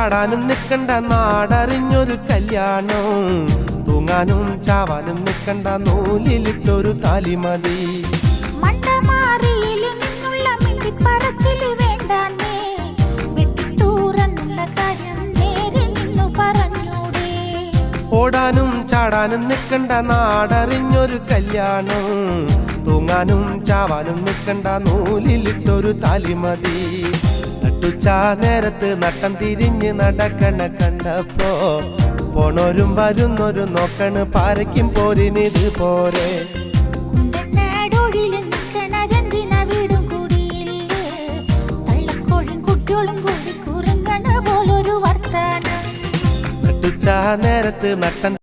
ചാടാനും നിൽക്കണ്ട നാടറിഞ്ഞൊരു കല്യാണം, തൂങ്ങാനും ചാവാനും നിൽക്കണ്ട നൂലിലിട്ടൊരു താലി മതി. ഓടാനും ചാടാനും നിൽക്കണ്ട നാടറിഞ്ഞൊരു കല്യാണം, തൂങ്ങാനും ചാവാനും നിൽക്കണ്ട നൂലിലിട്ടൊരു താലി മതി. നട്ടുച്ചാ നേരത്ത് നട്ടം തിരിഞ്ഞ് നടക്കണ കണ്ടപ്പോ പോണോരും വരുന്നോരും നോക്കണ് പാരയ്ക്കും പോരിനിത് പോരെ. നട്ടുച്ചാ നേരത്ത് നട്ടം